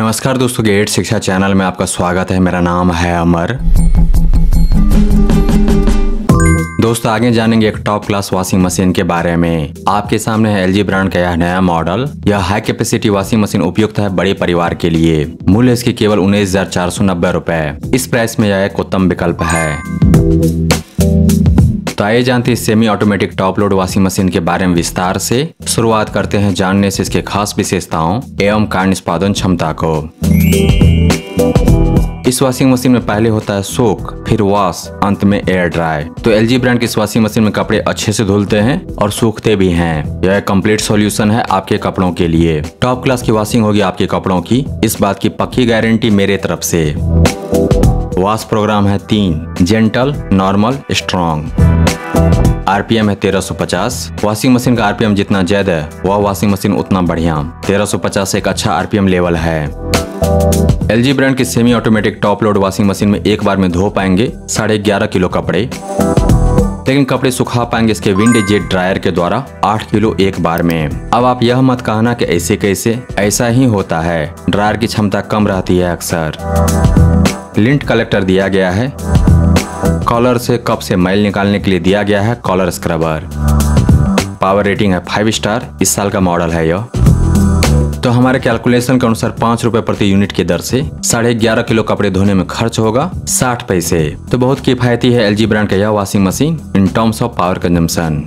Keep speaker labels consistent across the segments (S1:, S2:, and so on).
S1: नमस्कार दोस्तों, गेट शिक्षा चैनल में आपका स्वागत है। मेरा नाम है अमर। दोस्तों आगे जानेंगे एक टॉप क्लास वॉशिंग मशीन के बारे में। आपके सामने है LG ब्रांड का यह नया मॉडल। यह हाई कैपेसिटी वॉशिंग मशीन उपयुक्त है बड़े परिवार के लिए। मूल्य इसकी केवल 19,490 रुपए। इस प्राइस में यह एक उत्तम विकल्प है। तो आइए जानते हैं semi automatic top load washing machine के बारे में विस्तार से। शुरुआत करते हैं जानने से इसके खास विशेषताओं एवं कार्य निष्पादन क्षमता को। इस वॉशिंग मशीन में पहले होता है सोक, फिर वॉश, अंत में एयर ड्राई। तो LG ब्रांड की इस वॉशिंग मशीन में कपड़े अच्छे से धुलते हैं और सूखते भी हैं। यह एक कंप्लीट सॉल्यूशन है आपके कपड़ों के लिए। टॉप क्लास की वॉशिंग होगी आपके कपड़ों की, इस बात की पक्की गारंटी मेरे तरफ से। वॉश प्रोग्राम है 3, जेंटल, नॉर्मल, स्ट्रॉन्ग। RPM है 1350। वॉशिंग मशीन का RPM जितना ज्यादा है वह वॉशिंग मशीन उतना बढ़िया। 1350 एक अच्छा RPM लेवल है। LG ब्रांड की semi automatic top load washing machine में एक बार में धो पाएंगे 11.5 किलो कपड़े, लेकिन कपड़े सुखा पाएंगे इसके विंड जेट ड्रायर के द्वारा 8 किलो एक बार में। अब आप यह मत कहना कि ऐसे कैसे, ऐसा ही होता है। ड्रायर की क्षमता कम रहती है अक्सर। लिंट कलेक्टर दिया गया है। कॉलर से कप से मैल निकालने के लिए दिया गया है कॉलर स्क्रबर। पावर रेटिंग है 5 स्टार। इस साल का मॉडल है यह। तो हमारे कैलकुलेशन के अनुसार 5 रुपए प्रति यूनिट की दर से 11.5 किलो कपड़े धोने में खर्च होगा 60 पैसे। तो बहुत किफायती है LG ब्रांड का यह washing machine in terms of power consumption.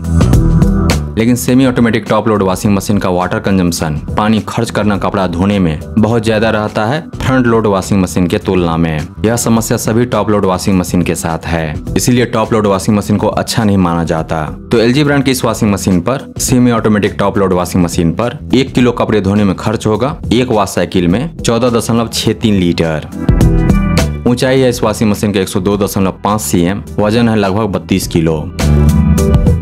S1: लेकिन semi automatic top load washing machine का वाटर कंजम्पशन, पानी खर्च करना कपड़ा धोने में बहुत ज्यादा रहता है फ्रंट लोड वॉशिंग मशीन के तुलना में। यह समस्या सभी टॉप लोड वॉशिंग मशीन के साथ है, इसीलिए टॉप लोड वॉशिंग मशीन को अच्छा नहीं माना जाता। तो LG ब्रांड की इस वॉशिंग मशीन पर, semi automatic top load washing machine पर 1 किलो कपड़े धोने में खर्च होगा एक वॉश साइकिल में 14.63 लीटर। ऊंचाई है इस वॉशिंग मशीन के 102.5 cm। वजन है लगभग 32 किलो।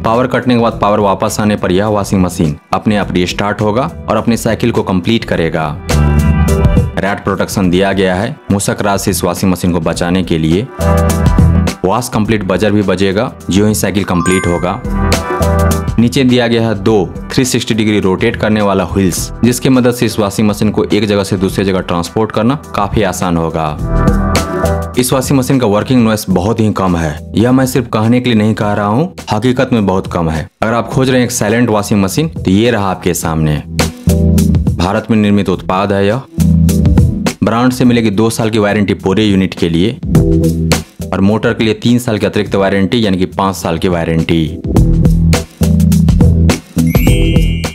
S1: पावर कटने के बाद पावर वापस आने पर यह वॉशिंग मशीन अपने आप रीस्टार्ट होगा और अपनी साइकिल को कंप्लीट करेगा। रैट प्रोटेक्शन दिया गया है मूसक रात से इस वॉशिंग मशीन को बचाने के लिए। वॉश कंप्लीट बजर भी बजेगा जो ही साइकिल कंप्लीट होगा। नीचे दिया गया है 2 360 डिग्री रोटेट करने वाला व्हील्स, जिसकी मदद से इस वॉशिंग मशीन को एक जगह से दूसरी जगह ट्रांसपोर्ट करना काफी आसान होगा। इस वॉशिंग मशीन का वर्किंग नॉइस बहुत ही कम है। यह मैं सिर्फ कहने के लिए नहीं कह रहा हूँ, हकीकत में बहुत कम है। अगर आप खोज रहे हैं एक साइलेंट वॉशिंग मशीन तो ये रहा आपके सामने। भारत में निर्मित उत्पाद है यह। ब्रांड से मिलेगी 2 साल की वारंटी पूरे यूनिट के लिए और मोटर के लिए 3 साल की अतिरिक्त वारंटी यानी कि 5 साल की वारंटी।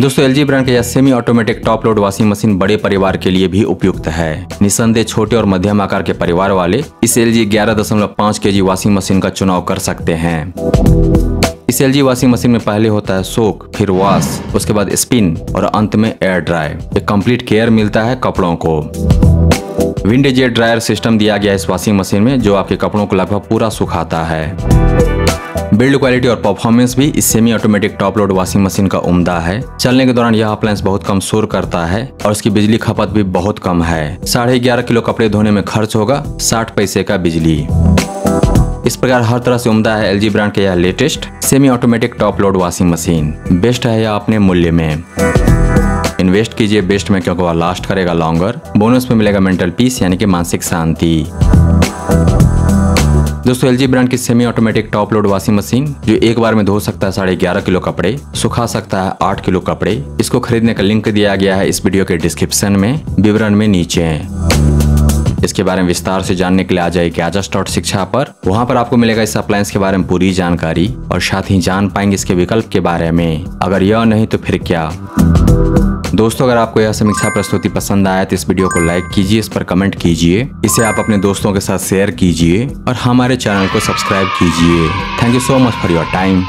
S1: दोस्तों LG ब्रांड का यह semi automatic top load washing machine बड़े परिवार के लिए भी उपयुक्त है। निसंदेह छोटे और मध्यम आकार के परिवार वाले इस LG 11.5 kg वॉशिंग मशीन का चुनाव कर सकते हैं। इस LG वॉशिंग मशीन में पहले होता है सोक, फिर वॉश, उसके बाद स्पिन और अंत में एयर ड्राई। एक कंप्लीट केयर मिलता है कपड़ों को। विंड जेट ड्रायर सिस्टम दिया गया है इस वॉशिंग मशीन में, जो आपके कपड़ों को लगभग पूरा सुखाता है। बिल्ड क्वालिटी और परफॉर्मेंस भी इस semi automatic top load washing machine का उम्दा है। चलने के दौरान यह अप्लायंस बहुत कम शोर करता है और इसकी बिजली खपत भी बहुत कम है। 11.5 किलो कपड़े धोने में खर्च होगा 60 पैसे का बिजली। इस प्रकार हर तरह से उम्दा है LG ब्रांड का यह latest semi automatic top load washing machine. Best है यह अपने मूल्य में। इन्वेस्ट कीजिए बेस्ट में, क्योंकि वह लास्ट करेगा लॉन्गर। बोनस में मिलेगा मेंटल पीस यानी कि मानसिक शांति। दोस्तों LG ब्रांड की semi automatic top load washing machine जो एक बार में धो सकता है 11.5 किलो कपड़े, सुखा सकता है 8 किलो कपड़े। इसको खरीदने का लिंक दिया गया है इस वीडियो के डिस्क्रिप्शन में, विवरण में नीचे। इसके बारे में विस्तार से जानने के लिए आ जाइए Gajas.शिक्षा पर। वहां पर आपको मिलेगा इस अप्लायंस के बारे में पूरी जानकारी और साथ ही जान पाएंगे इसके विकल्प के बारे में। अगर यह नहीं तो फिर क्या। दोस्तों अगर आपको यह समीक्षा प्रस्तुति पसंद आया तो इस वीडियो को लाइक कीजिए, इस पर कमेंट कीजिए, इसे आप अपने दोस्तों के साथ शेयर कीजिए और हमारे चैनल को सब्सक्राइब कीजिए। Thank you so much for your time.